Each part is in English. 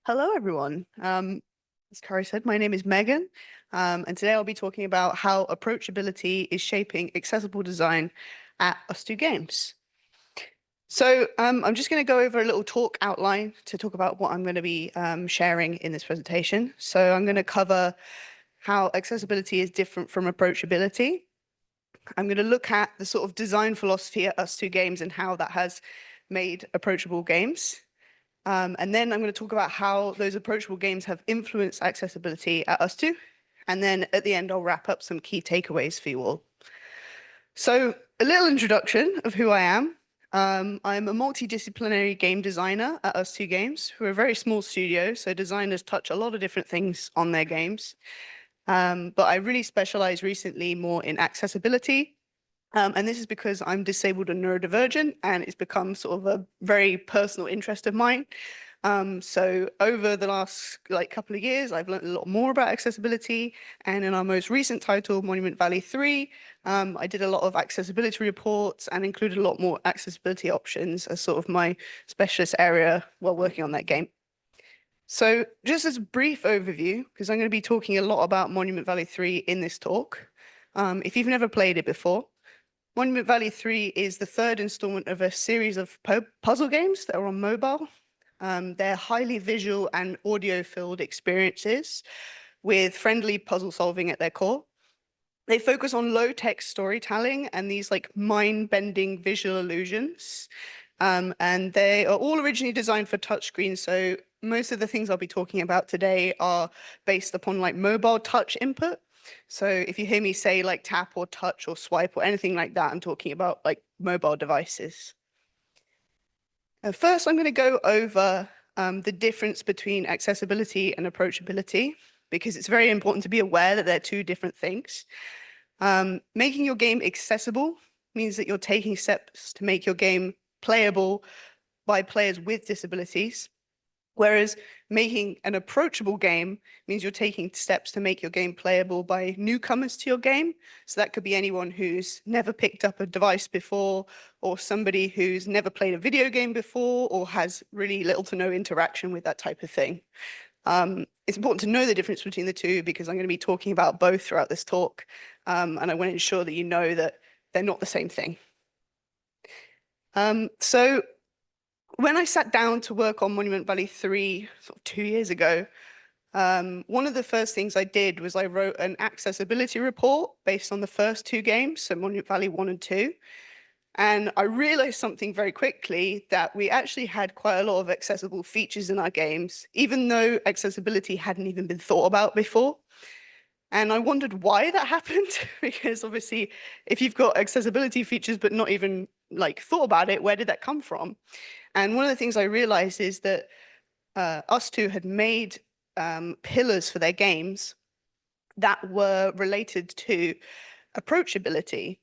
Hello, everyone. As Kari said, my name is Megan, and today I'll be talking about how approachability is shaping accessible design at ustwo Games. I'm just going to go over a little talk outline to talk about what I'm going to be sharing in this presentation. So I'm going to cover how accessibility is different from approachability. I'm going to look at the sort of design philosophy at ustwo Games and how that has made approachable games. And then I'm going to talk about how those approachable games have influenced accessibility at ustwo. And then at the end, I'll wrap up some key takeaways for you all. So a little introduction of who I am. I'm a multidisciplinary game designer at ustwo Games. We're a very small studio, so designers touch a lot of different things on their games. But I really specialize recently more in accessibility. And this is because I'm disabled and neurodivergent, and it's become sort of a very personal interest of mine. So over the last couple of years, I've learned a lot more about accessibility. And in our most recent title, Monument Valley 3, I did a lot of accessibility reports and included a lot more accessibility options as sort of my specialist area while working on that game. So just as a brief overview, because I'm going to be talking a lot about Monument Valley 3 in this talk. If you've never played it before, Monument Valley 3 is the third installment of a series of puzzle games that are on mobile. They're highly visual and audio-filled experiences with friendly puzzle solving at their core. They focus on low-text storytelling and these mind-bending visual illusions. And they are all originally designed for touchscreens. So most of the things I'll be talking about today are based upon mobile touch input. So if you hear me say tap or touch or swipe or anything like that, I'm talking about mobile devices. First, I'm going to go over the difference between accessibility and approachability, because it's very important to be aware that they're two different things. Making your game accessible means that you're taking steps to make your game playable by players with disabilities. Whereas making an approachable game means you're taking steps to make your game playable by newcomers to your game. So that could be anyone who's never picked up a device before, or somebody who's never played a video game before, or has really little to no interaction with that type of thing. It's important to know the difference between the two because I'm going to be talking about both throughout this talk. And I want to ensure that you know that they're not the same thing. So when I sat down to work on Monument Valley 3 sort of 2 years ago, one of the first things I did was I wrote an accessibility report based on the first two games, so Monument Valley 1 and 2. And I realized something very quickly, that we actually had quite a lot of accessible features in our games, even though accessibility hadn't even been thought about before. And I wondered why that happened, because obviously if you've got accessibility features but not even thought about it, where did that come from? And one of the things I realized is that ustwo had made pillars for their games that were related to approachability.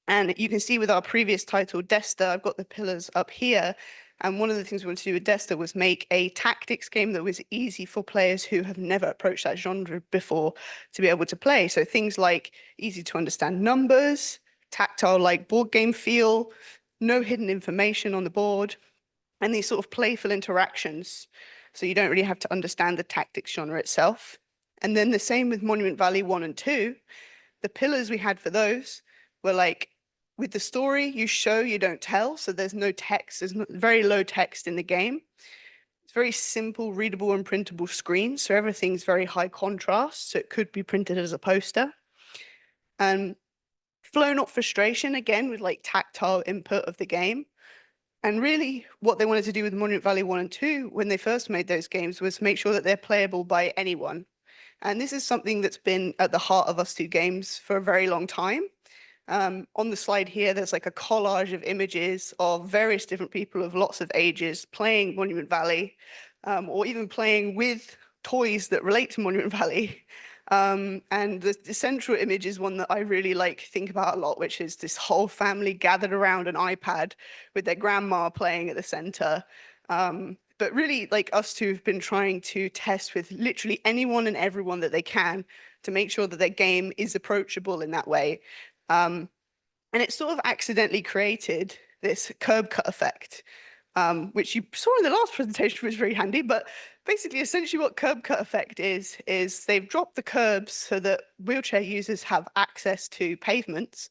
And you can see with our previous title, Desta, I've got the pillars up here. And one of the things we wanted to do with Desta was make a tactics game that was easy for players who have never approached that genre before to be able to play. So things like easy to understand numbers, tactile board game feel, no hidden information on the board, and these sort of playful interactions. So you don't really have to understand the tactics genre itself. And then the same with Monument Valley 1 and 2. The pillars we had for those were with the story, you show, you don't tell. So there's no text, there's very low text in the game. It's very simple, readable and printable screens. So everything's very high contrast. So it could be printed as a poster. Flow, not frustration, again, with tactile input of the game. And really what they wanted to do with Monument Valley 1 and 2 when they first made those games was make sure that they're playable by anyone. And this is something that's been at the heart of ustwo Games for a very long time. On the slide here, there's a collage of images of various different people of lots of ages playing Monument Valley, or even playing with toys that relate to Monument Valley. And the central image is one that I really think about a lot, which is this whole family gathered around an iPad with their grandma playing at the center. But really, ustwo have been trying to test with literally anyone and everyone that they can to make sure that their game is approachable in that way. And it sort of accidentally created this curb cut effect. which you saw in the last presentation was very handy. But basically, essentially what curb cut effect is they've dropped the curbs so that wheelchair users have access to pavements.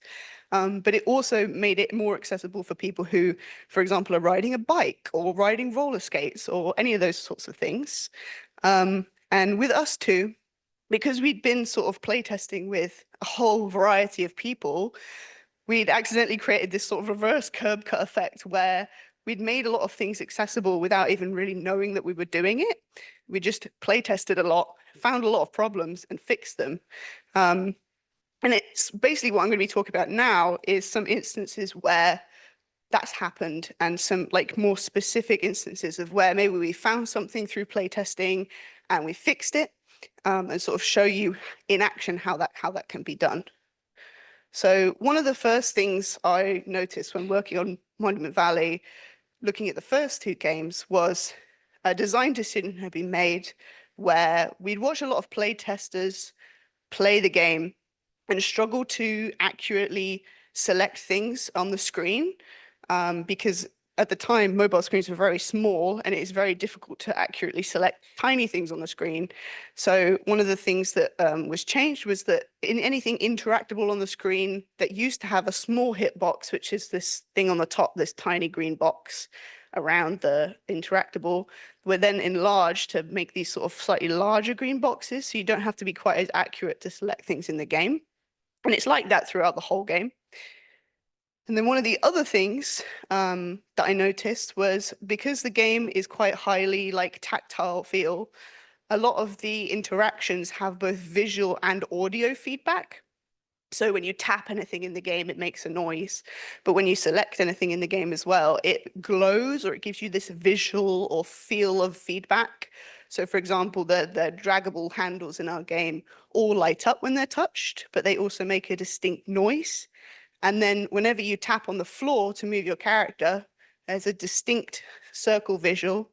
But it also made it more accessible for people who, for example, are riding a bike or riding roller skates or any of those sorts of things. And with ustwo, because we'd been sort of playtesting with a whole variety of people, we'd accidentally created this sort of reverse curb cut effect where we'd made a lot of things accessible without even really knowing that we were doing it. We just playtested a lot, found a lot of problems and fixed them. And it's basically what I'm going to be talking about now is some instances where that's happened and some like more specific instances of where maybe we found something through playtesting and we fixed it, and sort of show you in action how that can be done. So one of the first things I noticed when working on Monument Valley, looking at the first two games, was a design decision had been made where we'd watch a lot of play testers play the game and struggle to accurately select things on the screen, because at the time, mobile screens were very small and it is very difficult to accurately select tiny things on the screen. So one of the things that was changed was that in anything interactable on the screen that used to have a small hitbox, which is this thing on the top, this tiny green box around the interactable, were then enlarged to make these sort of slightly larger green boxes, so you don't have to be quite as accurate to select things in the game. And it's like that throughout the whole game. And then one of the other things that I noticed was because the game is quite highly like tactile feel, a lot of the interactions have both visual and audio feedback. So when you tap anything in the game, it makes a noise. But when you select anything in the game as well, it glows or it gives you this visual or feel of feedback. So for example, the draggable handles in our game all light up when they're touched, but they also make a distinct noise. And then whenever you tap on the floor to move your character, there's a distinct circle visual,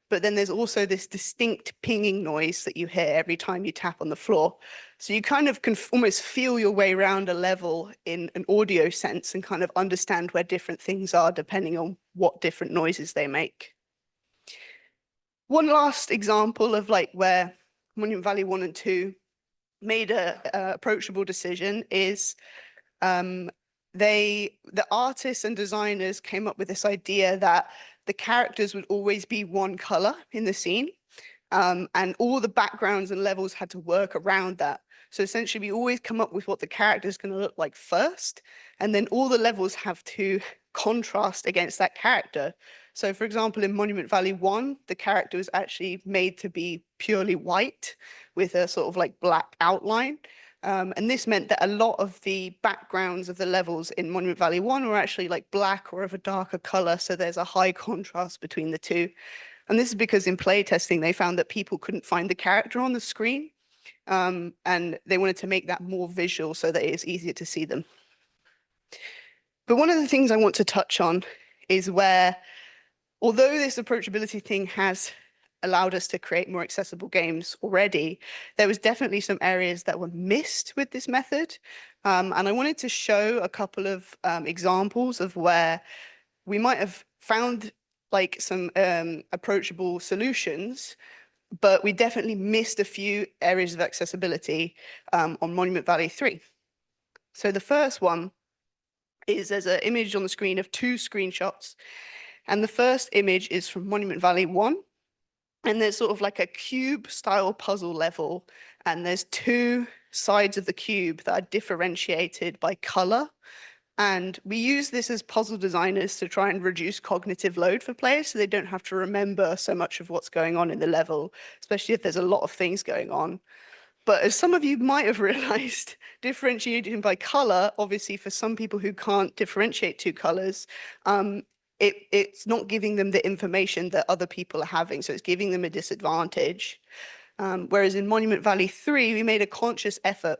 but then there's also this distinct pinging noise that you hear every time you tap on the floor. So you kind of can almost feel your way around a level in an audio sense and kind of understand where different things are depending on what different noises they make. One last example of like where Monument Valley 1 and 2 made a approachable decision is the artists and designers came up with this idea that the characters would always be one color in the scene, and all the backgrounds and levels had to work around that. So essentially, we always come up with what the character is going to look like first, and then all the levels have to contrast against that character. So for example, in Monument Valley 1, the character was actually made to be purely white with a sort of like black outline. And this meant that a lot of the backgrounds of the levels in Monument Valley 1 were actually like black or of a darker color. So there's a high contrast between the two. And this is because in playtesting, they found that people couldn't find the character on the screen. And they wanted to make that more visual so that it's easier to see them. But one of the things I want to touch on is where, although this approachability thing has allowed us to create more accessible games already, there was definitely some areas that were missed with this method. And I wanted to show a couple of examples of where we might have found like some approachable solutions, but we definitely missed a few areas of accessibility on Monument Valley 3. So the first one is there's an image on the screen of two screenshots. And the first image is from Monument Valley 1. And there's sort of like a cube style puzzle level. And there's two sides of the cube that are differentiated by color. And we use this as puzzle designers to try and reduce cognitive load for players so they don't have to remember so much of what's going on in the level, especially if there's a lot of things going on. But as some of you might have realized, differentiating by color, obviously for some people who can't differentiate two colors, it's not giving them the information that other people are having. So it's giving them a disadvantage. Whereas in Monument Valley 3, we made a conscious effort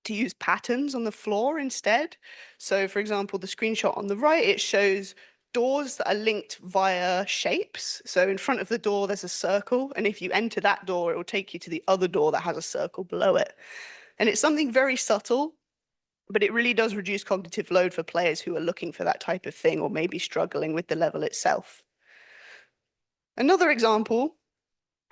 to use patterns on the floor instead. So for example, the screenshot on the right, it shows doors that are linked via shapes. So in front of the door, there's a circle. And if you enter that door, it will take you to the other door that has a circle below it. And it's something very subtle, but it really does reduce cognitive load for players who are looking for that type of thing or maybe struggling with the level itself. Another example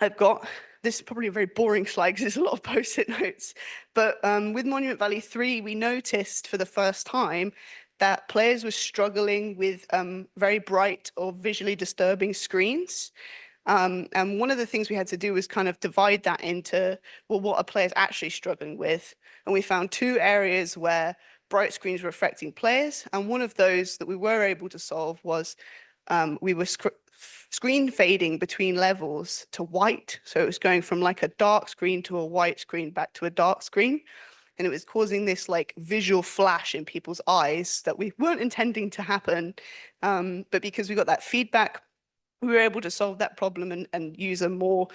I've got, this is probably a very boring slide because there's a lot of post-it notes, but with Monument Valley 3, we noticed for the first time that players were struggling with very bright or visually disturbing screens. And one of the things we had to do was kind of divide that into, well, what are players actually struggling with? And we found two areas where bright screens were affecting players. And one of those that we were able to solve was we were screen fading between levels to white. So it was going from like a dark screen to a white screen back to a dark screen. And it was causing this like visual flash in people's eyes that we weren't intending to happen. But because we got that feedback, we were able to solve that problem and use a more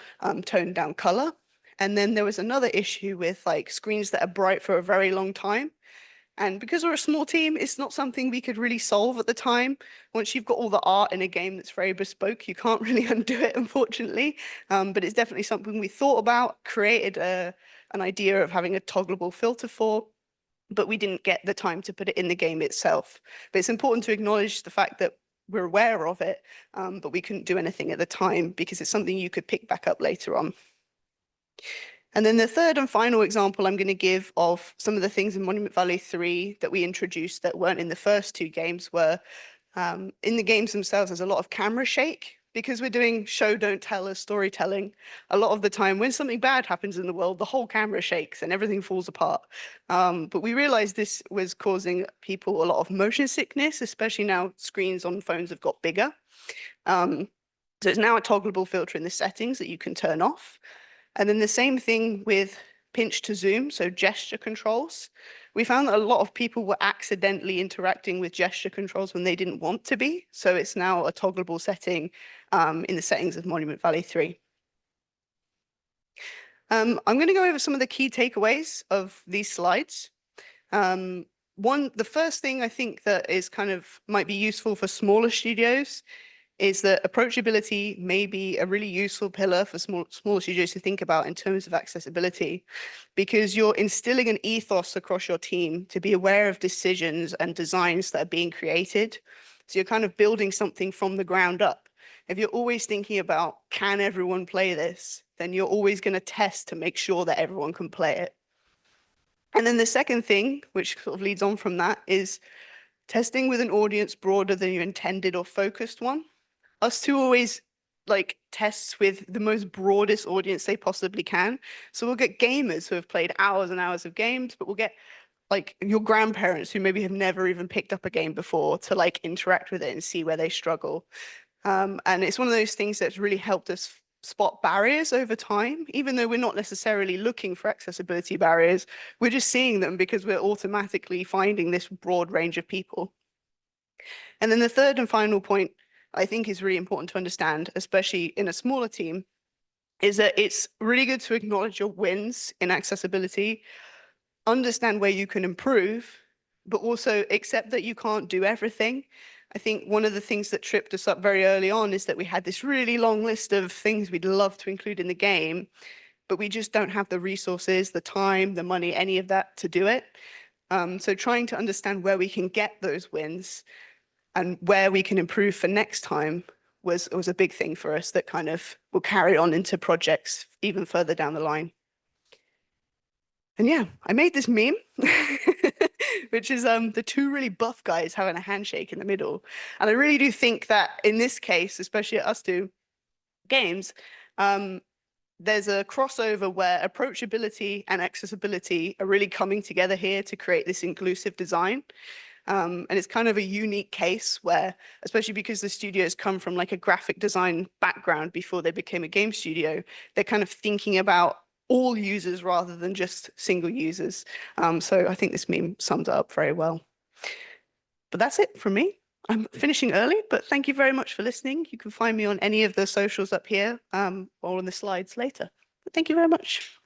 toned down color. And then there was another issue with like screens that are bright for a very long time. And because we're a small team, it's not something we could really solve at the time. Once you've got all the art in a game that's very bespoke, you can't really undo it, unfortunately. But it's definitely something we thought about, created an idea of having a toggleable filter for, but we didn't get the time to put it in the game itself. But it's important to acknowledge the fact that we're aware of it, but we couldn't do anything at the time because it's something you could pick back up later on. And then the third and final example I'm going to give of some of the things in Monument Valley 3 that we introduced that weren't in the first two games were in the games themselves, there's a lot of camera shake. Because we're doing show, don't tell as storytelling, a lot of the time when something bad happens in the world, the whole camera shakes and everything falls apart. But we realized this was causing people a lot of motion sickness, especially now screens on phones have got bigger. So it's now a toggleable filter in the settings that you can turn off. And then the same thing with pinch to zoom, so gesture controls. We found that a lot of people were accidentally interacting with gesture controls when they didn't want to be. So it's now a toggleable setting in the settings of Monument Valley 3. I'm going to go over some of the key takeaways of these slides. The first thing I think that is kind of might be useful for smaller studios is that approachability may be a really useful pillar for smaller studios to think about in terms of accessibility, because you're instilling an ethos across your team to be aware of decisions and designs that are being created. So you're kind of building something from the ground up. If you're always thinking about, can everyone play this? Then you're always going to test to make sure that everyone can play it. And then the second thing, which sort of leads on from that, is testing with an audience broader than your intended or focused one. ustwo always like tests with the most broadest audience they possibly can. So we'll get gamers who have played hours and hours of games, but we'll get like your grandparents who maybe have never even picked up a game before to like interact with it and see where they struggle. And it's one of those things that's really helped us spot barriers over time, even though we're not necessarily looking for accessibility barriers, we're just seeing them because we're automatically finding this broad range of people. And then the third and final point I think is really important to understand, especially in a smaller team, is that it's really good to acknowledge your wins in accessibility, understand where you can improve, but also accept that you can't do everything. I think one of the things that tripped us up very early on is that we had this really long list of things we'd love to include in the game, but we just don't have the resources, the time, the money, any of that to do it. So trying to understand where we can get those wins and where we can improve for next time was a big thing for us that kind of will carry on into projects even further down the line. And yeah, I made this meme, which is the two really buff guys having a handshake in the middle. And I really do think that in this case, especially at ustwo games, there's a crossover where approachability and accessibility are really coming together here to create this inclusive design. And it's kind of a unique case where, especially because the studios come from like a graphic design background before they became a game studio, they're kind of thinking about all users rather than just single users. So I think this meme sums it up very well. But that's it from me. I'm finishing early, but thank you very much for listening. You can find me on any of the socials up here or on the slides later. But thank you very much.